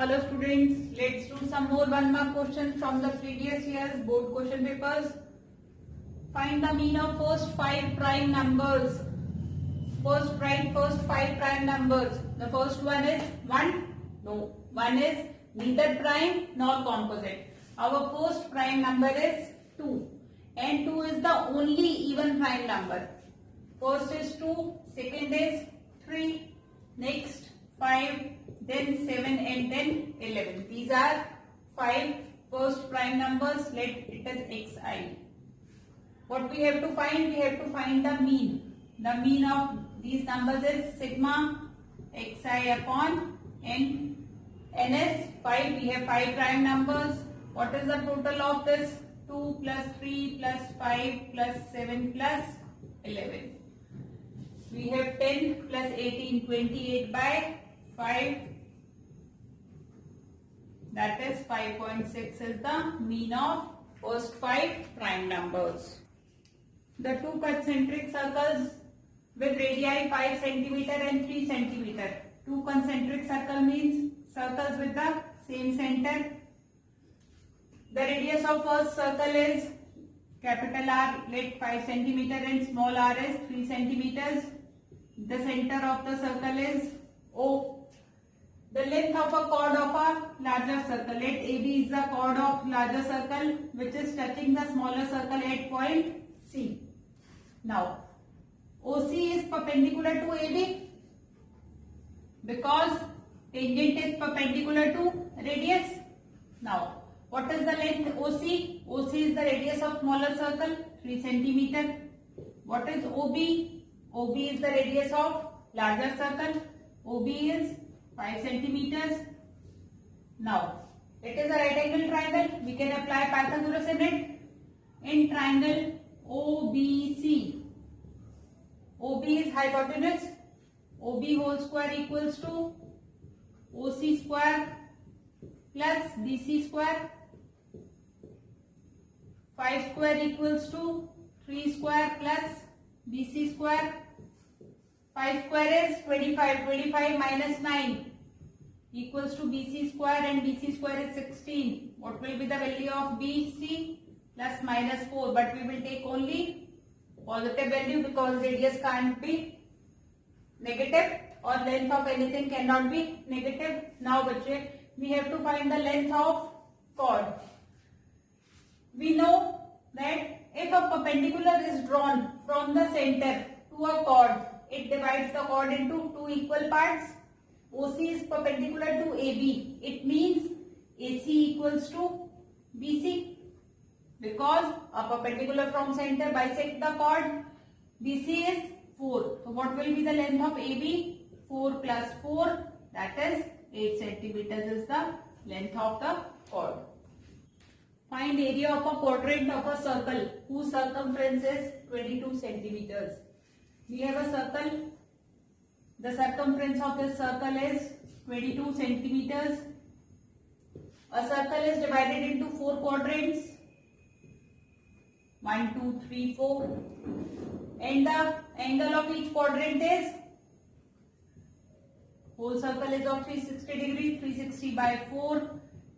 Hello students, let's do some more 1 mark questions from the previous year's board question papers. Find the mean of first 5 prime numbers. First 5 prime numbers. The first one is 1. No, 1 is neither prime nor composite. Our first prime number is 2 and 2 is the only even prime number. First is 2, second is 3, next 5, then 7 and then 11. These are 5 first prime numbers. Let it as xi. What we have to find? We have to find the mean. The mean of these numbers is sigma xi upon n. N is 5. We have 5 prime numbers. What is the total of this? 2 plus 3 plus 5 plus 7 plus 11. We have 10 plus 18, 28 by 5. That is 5.6 is the mean of first 5 prime numbers. The two concentric circles with radii 5 cm and 3 cm. Two concentric circle means circles with the same center. The radius of first circle is capital R, let 5 cm and small r is 3 cm. The center of the circle is O. The length of a chord of a larger circle, let AB is the chord of larger circle which is touching the smaller circle at point C. Now, OC is perpendicular to AB because tangent is perpendicular to radius. Now, what is the length OC? OC is the radius of smaller circle, 3 cm. What is OB? OB is the radius of larger circle. OB is 5 centimeters. Now, it is a right angle triangle. We can apply Pythagoras in it. In triangle OBC, OB is hypotenuse. OB whole square equals to OC square plus BC square. 5 square equals to 3 square plus BC square. 5 square is 25. 25 minus 9 equals to BC square and BC square is 16. What will be the value of BC? Plus minus 4. But we will take only positive value because radius can't be negative or length of anything cannot be negative. Now, bache, we have to find the length of chord. We know that if a perpendicular is drawn from the center to a chord, it divides the chord into two equal parts. OC is perpendicular to AB. It means AC equals to BC because a perpendicular from center bisect the chord. BC is 4. So what will be the length of AB? 4 plus 4, that is 8 centimeters is the length of the chord. Find area of a quadrant of a circle whose circumference is 22 centimeters. We have a circle. The circumference of this circle is 22 centimeters. A circle is divided into 4 quadrants. 1, 2, 3, 4. And the angle of each quadrant is, whole circle is of 360 degree. 360 by 4,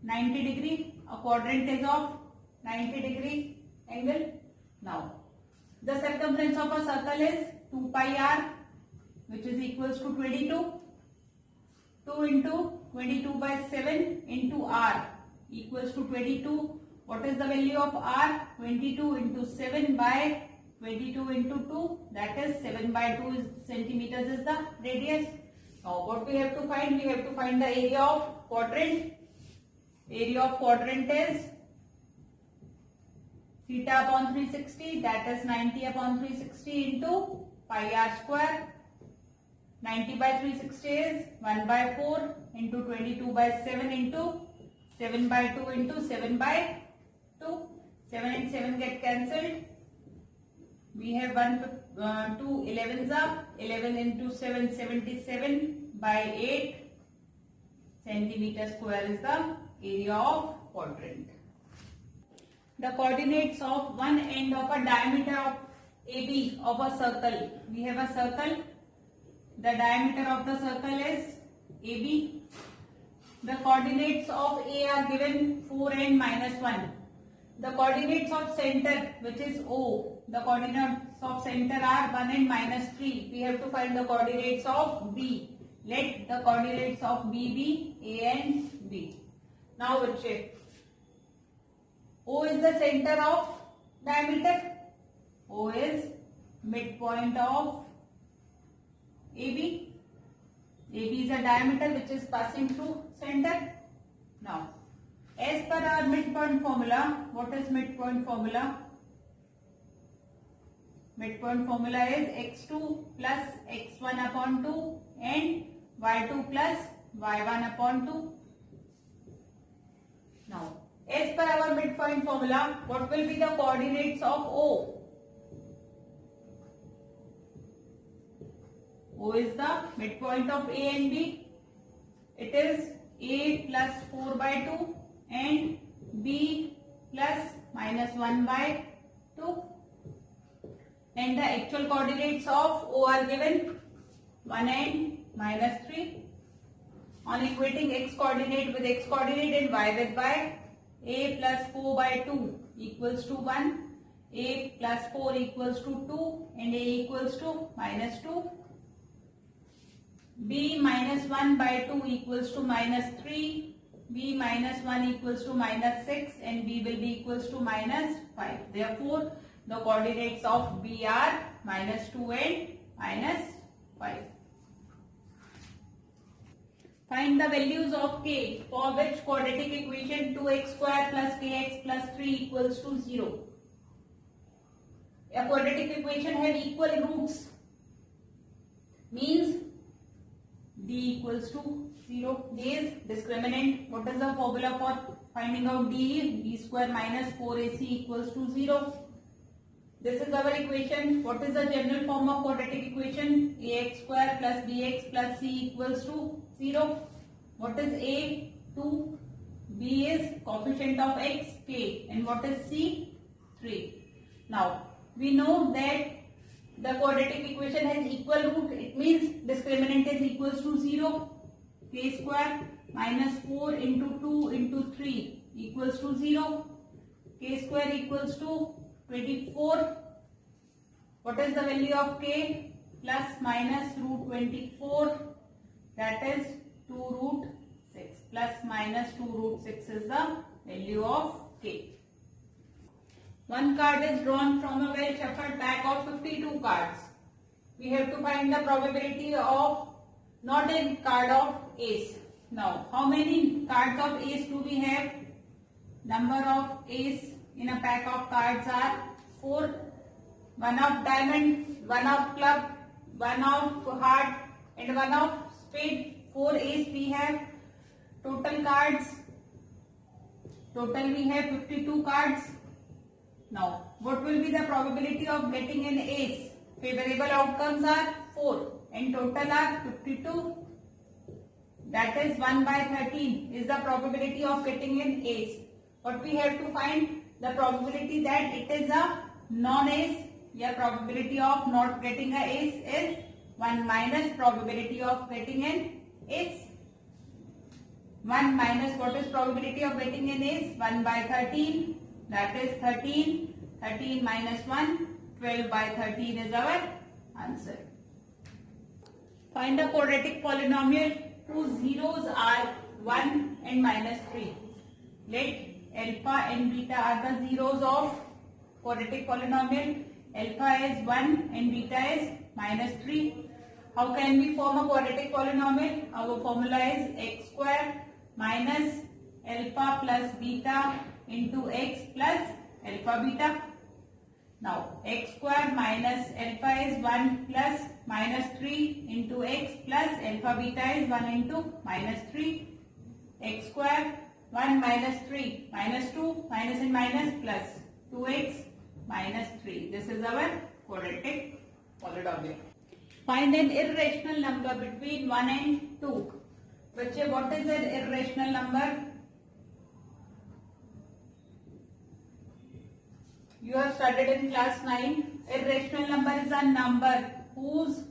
90 degree. A quadrant is of 90 degree angle. Now, the circumference of a circle is 2 pi r, which is equals to 22. 2 into 22 by 7 into r equals to 22. What is the value of r? 22 into 7 by 22 into 2, that is 7 by 2 centimeters is the radius. Now, what we have to find? We have to find the area of quadrant. Area of quadrant is theta upon 360, that is 90 upon 360 into pi r square. 90 by 360 is 1 by 4 into 22 by 7 into 7 by 2 into 7 by 2. 7 and 7 get cancelled. We have 2 11s up. 11 into 7, 77 by 8 centimeter square is the area of quadrant. The coordinates of one end of a diameter of AB of a circle. We have a circle. The diameter of the circle is AB. The coordinates of A are given 4 and -1. The coordinates of center, which is O, the coordinates of center are 1 and -3. We have to find the coordinates of B. Let the coordinates of B be A and B. Now we'll check. O is the center of diameter. O is midpoint of AB. AB is a diameter which is passing through center. Now, as per our midpoint formula, what is midpoint formula? Midpoint formula is x2 plus x1 upon 2 and y2 plus y1 upon 2. Now, as per our midpoint formula, what will be the coordinates of O? O is the midpoint of A and B. It is A plus 4 by 2 and B plus -1 by 2. And the actual coordinates of O are given 1 and -3. On equating x coordinate with x coordinate and y with y, A plus 4 by 2 equals to 1, A plus 4 equals to 2 and A equals to -2. B minus 1 by 2 equals to -3, B minus 1 equals to -6 and B will be equals to -5. Therefore, the coordinates of B are -2 and -5. Find the values of K for which quadratic equation 2x square plus kx plus 3 equals to 0. A quadratic equation have equal roots means D equals to 0. D is discriminant. What is the formula for finding out D? B square minus 4AC equals to 0. This is our equation. What is the general form of quadratic equation? Ax square plus bx plus c equals to 0. What is A? 2. B is coefficient of x, k. And what is c? 3. Now, we know that the quadratic equation has equal root. It means discriminant is equals to 0. K square minus 4 into 2 into 3 equals to 0. K square equals to 24. What is the value of k? Plus minus root 24. That is 2 root 6. Plus minus 2 root 6 is the value of k. One card is drawn from a well shuffled pack of 52 cards. We have to find the probability of not a card of ace. Now, how many cards of ace do we have? Number of ace in a pack of cards are 4. 1 of diamond, 1 of club, 1 of heart and 1 of spade. 4 ace we have. Total cards. Total we have 52 cards. Now, what will be the probability of getting an ace? Favorable outcomes are 4 and total are 52. That is 1 by 13 is the probability of getting an ace. What we have to find? The probability that it is a non-ace. Yeah, probability of not getting an ace is 1 minus probability of getting an ace. 1 minus what is probability of getting an ace? 1 by 13. That is 13. 13 minus 1, 12 by 13 is our answer. Find a quadratic polynomial whose zeros are 1 and -3. Let alpha and beta are the zeros of quadratic polynomial. Alpha is 1 and beta is -3. How can we form a quadratic polynomial? Our formula is x square minus alpha plus beta into x plus alpha beta. Now, x square minus alpha is 1 plus -3 into x plus alpha beta is 1 into -3. X square 1 minus 3 minus 2 minus and minus plus 2x minus 3. This is our quadratic polynomial. Find an irrational number between 1 and 2. What is an irrational number? You have studied in class 9. Irrational number is a number whose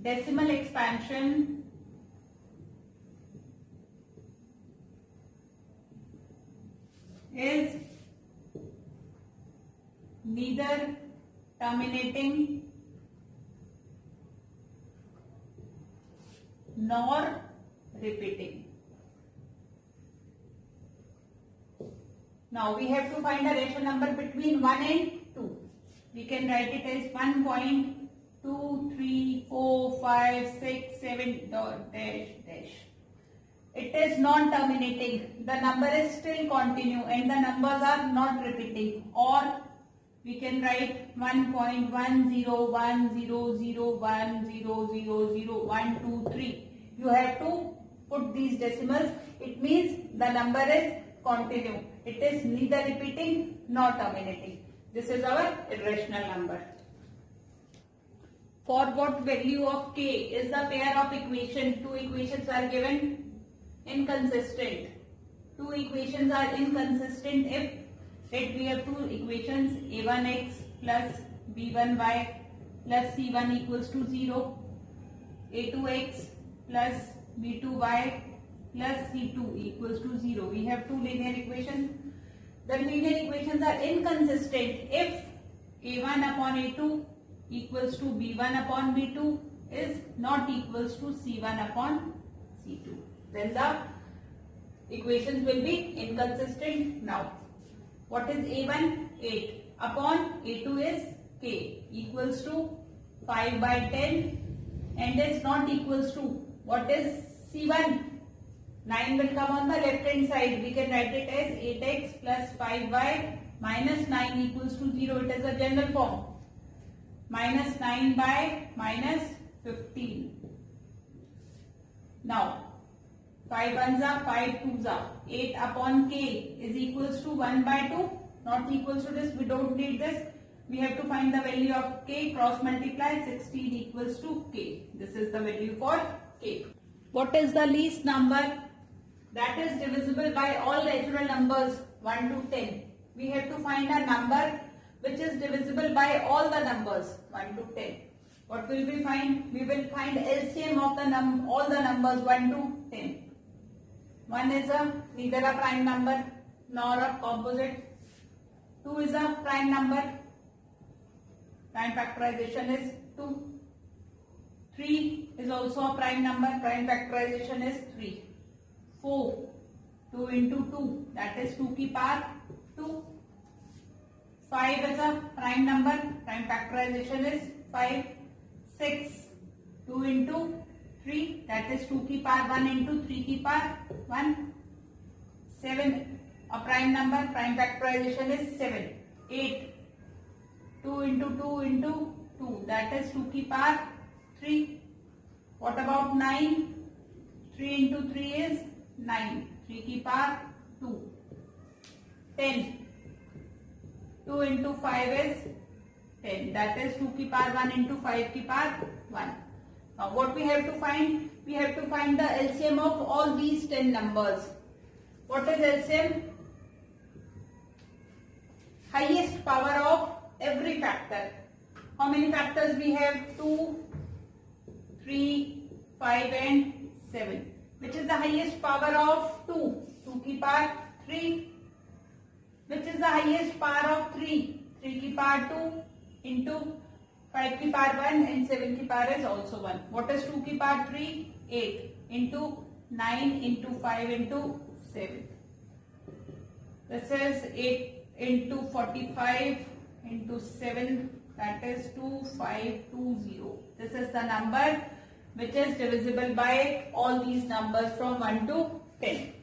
decimal expansion is neither terminating nor repeating. Now we have to find a rational number between 1 and 2. We can write it as 1.2, 3, 4, 5, 6, 7, dash, dash. It is non-terminating. The number is still continue and the numbers are not repeating. Or we can write 1.10100010000123. You have to put these decimals. It means the number is continue. It is neither repeating nor terminating. This is our irrational number. For what value of k is the pair of equation? Two equations are given. Inconsistent. Two equations are inconsistent if we have two equations a1x plus b1y plus c1 equals to 0, a2x plus b2y plus c2 equals to 0. We have two linear equations. The linear equations are inconsistent if a1 upon a2 equals to b1 upon b2 is not equals to c1 upon c2. Then the equations will be inconsistent. Now, what is a1? 8 upon a2 is k equals to 5 by 10 and is not equals to, what is c1? 9 will come on the left hand side. We can write it as 8x plus 5y minus 9 equals to 0. It is a general form. Minus 9 by minus 15. Now, 5 ones are 5 twos are 8 upon k is equals to 1 by 2. Not equals to this. We don't need this. We have to find the value of k. Cross multiply. 16 equals to k. This is the value for k. What is the least number that is divisible by all natural numbers 1 to 10? We have to find a number which is divisible by all the numbers 1 to 10. What will we find? We will find LCM of the all the numbers 1 to 10. 1 is neither a prime number nor a composite. 2 is a prime number. Prime factorization is 2. 3 is also a prime number. Prime factorization is 3. 4. 2 into 2, that is 2 की power 2. 5 is a prime number. Prime factorization is 5. 6. 2 into 3, that is 2 की power 1 into 3 की power 1. 7, a prime number. Prime factorization is 7. 8. 2 into 2 into 2, that is 2 की power 3. What about 9? 3 into 3 is 9. 3 की power 2. 10. 2 into 5 is 10. That is 2 की power 1 into 5 की power 1. Now what we have to find? We have to find the LCM of all these 10 numbers. What is LCM? Highest power of every factor. How many factors we have? 2, 3, 5 and 7. Which is the highest power of 2? 2 की power 3. Which is the highest power of 3? 3 की power 2 into 5 की power 1 and 7 की power is also 1. What is 2 की power 3? 8 into 9 into 5 into 7. This is 8 into 45 into 7, that is 2520. This is the number which is divisible by all these numbers from 1 to 10.